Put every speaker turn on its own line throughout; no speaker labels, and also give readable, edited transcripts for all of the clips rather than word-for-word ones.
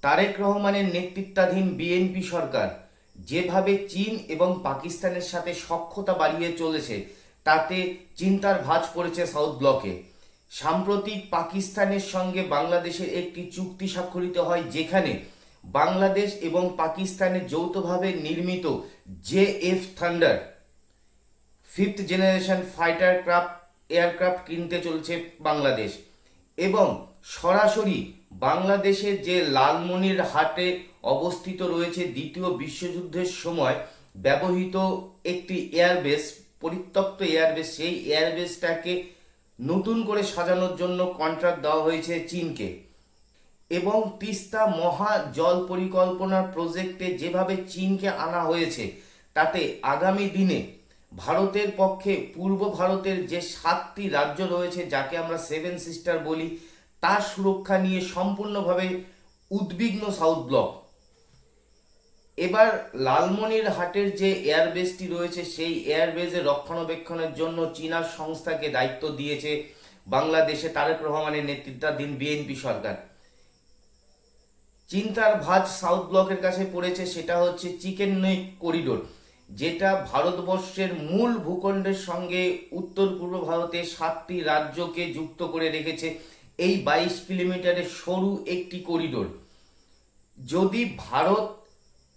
তারেক রহমানের নেতৃত্বাধীন বিএনপি সরকার যেভাবে চীন এবং পাকিস্তানের সাথে সখ্যতা বাড়িয়ে চলেছে তাতে চিন্তার ভাঁজ পড়েছে সাউথ ব্লকে। সাম্প্রতিক পাকিস্তানের সঙ্গে বাংলাদেশের একটি চুক্তি স্বাক্ষরিত হয়, যেখানে বাংলাদেশ এবং পাকিস্তানের যৌথভাবে নির্মিত JF thunder 5th generation fighter aircraft কিনতে চলছে বাংলাদেশ। এবং সরাসরি বাংলাদেশের যে লালমনিরহাটে অবস্থিত রয়েছে দ্বিতীয় বিশ্বযুদ্ধের সময় ব্যবহৃত একটি এয়ারবেস, পরিত্যক্ত এয়ারবেস, সেই এয়ারবেসটাকে নতুন করে সাজানোর জন্য কন্ট্রাক্ট দেওয়া হয়েছে চীনকে। এবং তিস্তা মহা জল পরিকল্পনার প্রজেক্টে যেভাবে চীনকে আনা হয়েছে তাতে আগামী দিনে ভারতের পক্ষে পূর্ব ভারতের যে 7টি রাজ্য রয়েছে, যাকে আমরা 7 সিস্টার বলি, তার সুরক্ষা নিয়ে সম্পূর্ণভাবে উদ্বিগ্ন সাউথ ব্লক। এবার লালমনিরহাটের যে এয়ারবেসটি রয়েছে সেই এয়ারবেসের রক্ষণাবেক্ষণের জন্য চীনা সংস্থাকে দায়িত্ব দিয়েছে বাংলাদেশে তারেক রহমানের নেতৃত্বাধীন বিএনপি সরকার। চিন্তার ভাঁজ সাউথ ব্লকের কাছে পড়েছে, সেটা হচ্ছে চিকেন নেক করিডোর, যেটা ভারতবর্ষের মূল ভূখণ্ডের সঙ্গে উত্তর পূর্ব ভারতে 7টি রাজ্যকে যুক্ত করে রেখেছে এই 22 কিলোমিটারের সরু একটি করিডোর। যদি ভারত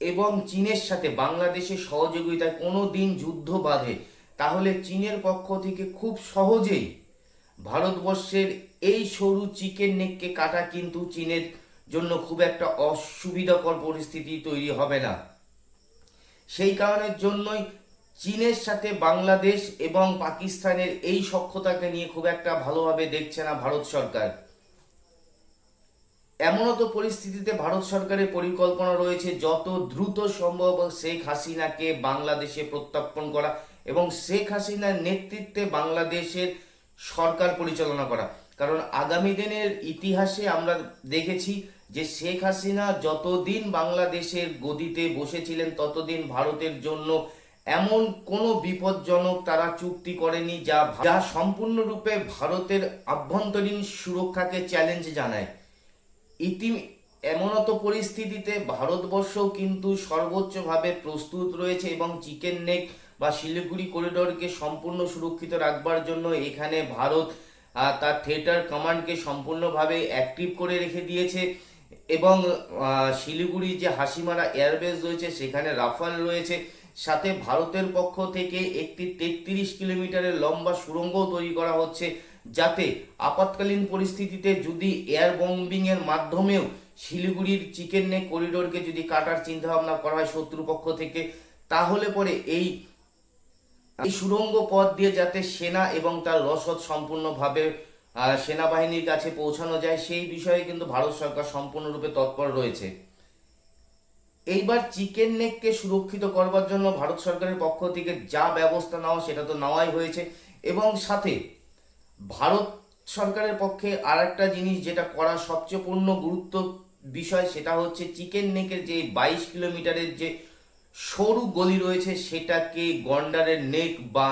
এবং চীনের সাথে বাংলাদেশের সহযোগিতায় কোনো দিন যুদ্ধ বাঁধে, তাহলে চীনের পক্ষ থেকে খুব সহজেই ভারতবর্ষের এই সরু চিকেন নেককে কাটা কিন্তু চীনের জন্য খুব একটা অসুবিধাকর পরিস্থিতি তৈরি হবে না। সেই কারণের জন্যই চীনের সাথে বাংলাদেশ এবং পাকিস্তানের এই সখ্যতাকে নিয়ে খুব একটা ভালোভাবে দেখছে না ভারত সরকার। এমনও তো পরিস্থিতিতে ভারত সরকারের পরিকল্পনা রয়েছে যত দ্রুত সম্ভব শেখ হাসিনাকে বাংলাদেশে প্রত্যার্পণ করা এবং শেখ হাসিনার নেতৃত্বে বাংলাদেশের সরকার পরিচালনা করা। কারণ আগামী দিনের ইতিহাসে আমরা দেখেছি যে শেখ হাসিনা যতদিন বাংলাদেশের গদিতে বসেছিলেন ততদিন ভারতের জন্য এমন কোনো বিপজ্জনক তারা চুক্তি করেনি যা সম্পূর্ণরূপে ভারতের আভ্যন্তরীণ সুরক্ষাকে চ্যালেঞ্জ জানায়। এমনত পরিস্থিতিতে ভারতবর্ষও কিন্তু সর্বোচ্চভাবে প্রস্তুত রয়েছে এবং চিকেন নেক বা শিলিগুড়ি করিডোরকে সম্পূর্ণ সুরক্ষিত রাখবার জন্য এখানে ভারত তার থিয়েটার কমান্ডকে সম্পূর্ণভাবে অ্যাক্টিভ করে রেখে দিয়েছে। এবং শিলিগুড়ি যে হাসিমারা এয়ারবেস রয়েছে সেখানে রাফাল রয়েছে, সাথে ভারতের পক্ষ থেকে একটি 33 কিলোমিটারের লম্বা সুড়ঙ্গও তৈরি করা হচ্ছে, যাতে আপাতকালীন পরিস্থিতিতে যদি এয়ার বম্বিং এর মাধ্যমেও শিলিগুড়ির চিকেন নেক করিডোরকে যদি কাটার চিন্তা ভাবনা করা হয় শত্রুপক্ষ থেকে, তাহলে পরে এই সুড়ঙ্গ পথ দিয়ে যাতে সেনা এবং তার রসদ সম্পূর্ণভাবে সেনাবাহিনীর কাছে পৌঁছানো যায়, সেই বিষয়ে কিন্তু ভারত সরকার সম্পূর্ণরূপে তৎপর রয়েছে। এইবার চিকেন নেককে সুরক্ষিত করবার জন্য ভারত সরকারের পক্ষ থেকে যা ব্যবস্থা নেওয়া সেটা তো নেওয়াই হয়েছে। এবং সাথে ভারত সরকারের পক্ষে আর একটা জিনিস যেটা করা সবচেয়ে পূর্ণ গুরুত্ব বিষয়, সেটা হচ্ছে চিকেন নেকের যে 22 কিলোমিটারের যে সরু গলি রয়েছে সেটাকে গন্ডারের নেক বা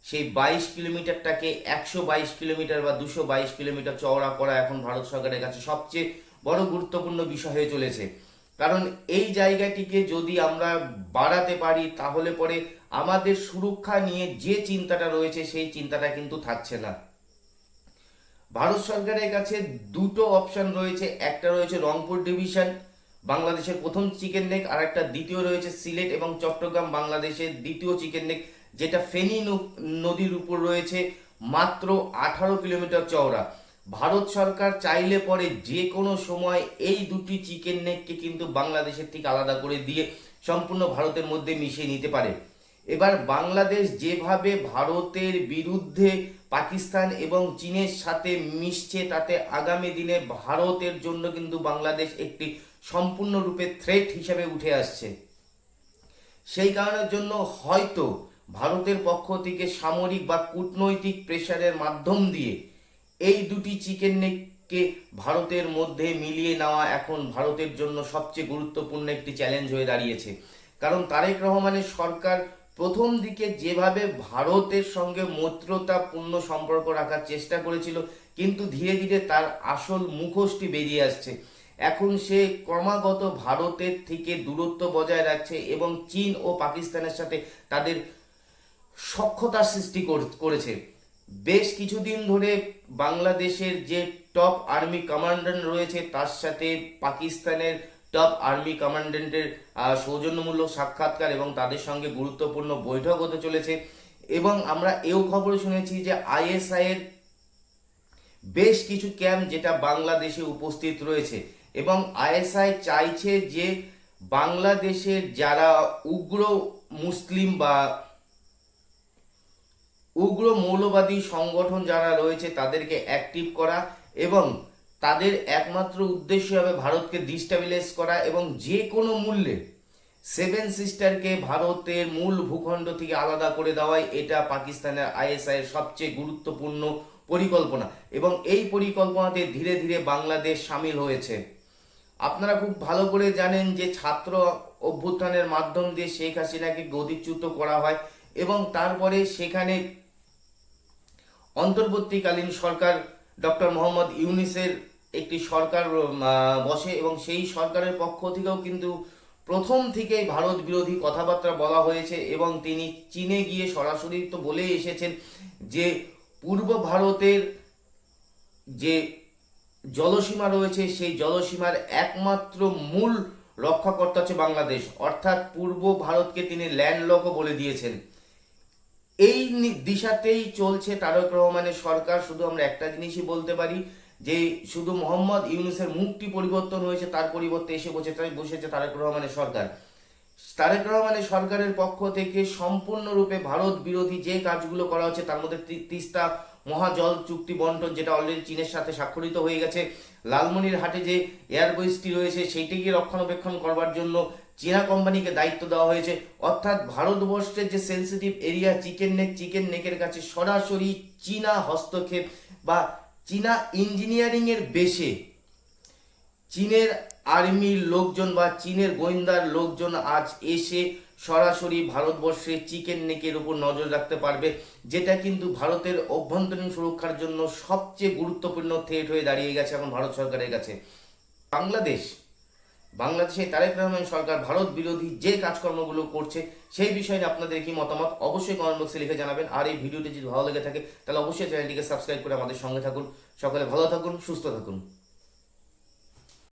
সেই 22 কিলোমিটারটাকে 122 কিলোমিটার বা 222 কিলোমিটার চওড়া করা এখন ভারত সরকারের কাছে সবচেয়ে বড় গুরুত্বপূর্ণ বিষয় হয়ে চলেছে। কারণ এই জায়গাটিকে যদি আমরা বাড়াতে পারি তাহলে পরে আমাদের সুরক্ষা নিয়ে যে চিন্তাটা রয়েছে সেই চিন্তাটা কিন্তু থাকছে না। ভারত সরকারের কাছে দুটো অপশন রয়েছে, একটা রয়েছে রংপুর ডিভিশন বাংলাদেশের প্রথম চিকেন নেক, আর একটা দ্বিতীয় রয়েছে সিলেট এবং চট্টগ্রাম বাংলাদেশের দ্বিতীয় চিকেন নেক, যেটা ফেনী নদীর উপর রয়েছে, মাত্র 18 কিলোমিটার চওড়া। ভারত সরকার চাইলে পরে যে কোনো সময় এই দুটি চিকেন নেককে কিন্তু বাংলাদেশের থেকে আলাদা করে দিয়ে সম্পূর্ণ ভারতের মধ্যে মিশিয়ে নিতে পারে। এবার বাংলাদেশ যেভাবে ভারতের বিরুদ্ধে পাকিস্তান এবং চীনের সাথে মিশছে, তাতে আগামী দিনে ভারতের জন্য কিন্তু বাংলাদেশ একটি সম্পূর্ণরূপে থ্রেট হিসেবে উঠে আসছে। সেই কারণের জন্য হয়তো ভারতের পক্ষ থেকে সামরিক বা কূটনৈতিক প্রেসারের মাধ্যম দিয়ে এই দুটি চিকেন নেককে ভারতের মধ্যে মিলিয়ে নেওয়া এখন ভারতের জন্য সবচেয়ে গুরুত্বপূর্ণ একটি চ্যালেঞ্জ হয়ে দাঁড়িয়েছে। কারণ তারেক রহমানের সরকার প্রথম দিকে যেভাবে ভারতের সঙ্গে মৈত্রতাপূর্ণ সম্পর্ক রাখার চেষ্টা করেছিল, কিন্তু ধীরে ধীরে তার আসল মুখোশটি বেরিয়ে আসছে। এখন সে ক্রমাগত ভারতের থেকে দূরত্ব বজায় রাখছে এবং চীন ও পাকিস্তানের সাথে তাদের সখ্যতার সৃষ্টি করেছে। বেশ কিছুদিন ধরে বাংলাদেশের যে টপ আর্মি কমান্ড্যান্ট রয়েছে তার সাথে পাকিস্তানের টপ আর্মি কমান্ড্যান্টের সৌজন্যমূলক সাক্ষাৎকার এবং তাদের সঙ্গে গুরুত্বপূর্ণ বৈঠক হতে চলেছে। এবং আমরা এও খবর শুনেছি যে আইএসআই এর বেশ কিছু ক্যাম্প যেটা বাংলাদেশে উপস্থিত রয়েছে এবং আইএসআই চাইছে যে বাংলাদেশের যারা উগ্র মুসলিম বা উগ্র মৌলবাদী সংগঠন যারা রয়েছে তাদেরকে অ্যাক্টিভ করা এবং তাদের একমাত্র উদ্দেশ্য হবে ভারতকে ডিস্টেবিলাইজ করা এবং যে কোনো মূল্যে সেভেন সিস্টারকে ভারতের মূল ভূখণ্ড থেকে আলাদা করে দেওয়াই এটা পাকিস্তানের আইএসআই এর সবচেয়ে গুরুত্বপূর্ণ পরিকল্পনা এবং এই পরিকল্পনাতে ধীরে ধীরে বাংলাদেশ সামিল হয়েছে। আপনারা খুব ভালো করে জানেন যে ছাত্র অভ্যুত্থানের মাধ্যম দিয়ে শেখ হাসিনাকে গদিচ্যুত করা হয় এবং তারপরে সেখানে অন্তর্বর্তীকালীন সরকার ডক্টর মোহাম্মদ ইউনূসের একটি সরকার বসে এবং সেই সরকারের পক্ষ থেকেও কিন্তু প্রথম থেকেই ভারত বিরোধী কথাবার্তা বলা হয়েছে এবং তিনি চীনে গিয়ে সরাসরি তো বলে এসেছেন যে পূর্ব ভারতের যে জলসীমা রয়েছে সেই জলসীমার একমাত্র মূল রক্ষাকর্তা হচ্ছে বাংলাদেশ, অর্থাৎ পূর্ব ভারতকে তিনি ল্যান্ডলকও বলে দিয়েছেন। এই দিশাতেই চলছে তারেক রহমানের সরকার। শুধু আমরা একটা জিনিসই বলতে পারি যে শুধু মোহাম্মদ ইউনূসের মুখটি পরিবর্তন হয়েছে, তার পরিবর্তে এসে বসেছে তারেক রহমানের সরকার। তারেক রহমানের সরকারের পক্ষ থেকে সম্পূর্ণরূপে ভারত বিরোধী যে কাজগুলো করা হচ্ছে তার মধ্যে তিস্তা মহাজল চুক্তি বন্টন যেটা অলরেডি চীনের সাথে স্বাক্ষরিত হয়ে গেছে, লালমনিরহাটে যে এয়ারবেসটি রয়েছে সেইটিকে রক্ষণাবেক্ষণ করবার জন্য চীনা কোম্পানিকে দায়িত্ব দেওয়া হয়েছে। অর্থাৎ ভারতবর্ষের যে সেন্সিটিভ এরিয়া চিকেন নেকের কাছে সরাসরি চীনা হস্তক্ষেপ বা চীনা ইঞ্জিনিয়ারিং এর বেশে চীনের আর্মির লোকজন বা চীনের গোয়েন্দার লোকজন আজ এসে সরাসরি ভারতবর্ষে চিকেন নেকের উপর নজর রাখতে পারবে, যেটা কিন্তু ভারতের অভ্যন্তরীণ সুরক্ষার জন্য সবচেয়ে গুরুত্বপূর্ণ থ্রেট হয়ে দাঁড়িয়ে গেছে এখন ভারত সরকারের কাছে। বাংলাদেশে তারেক রহমান সরকার ভারত বিরোধী যে কাজকর্মগুলো করছে সেই বিষয়ে আপনাদের কি মতামত অবশ্যই কমেন্ট বক্সে লিখে জানাবেন। আর এই ভিডিওটি যদি ভালো লেগে থাকে তাহলে অবশ্যই চ্যানেলটিকে সাবস্ক্রাইব করে আমাদের সঙ্গে থাকুন। সকলে ভালো থাকুন, সুস্থ থাকুন।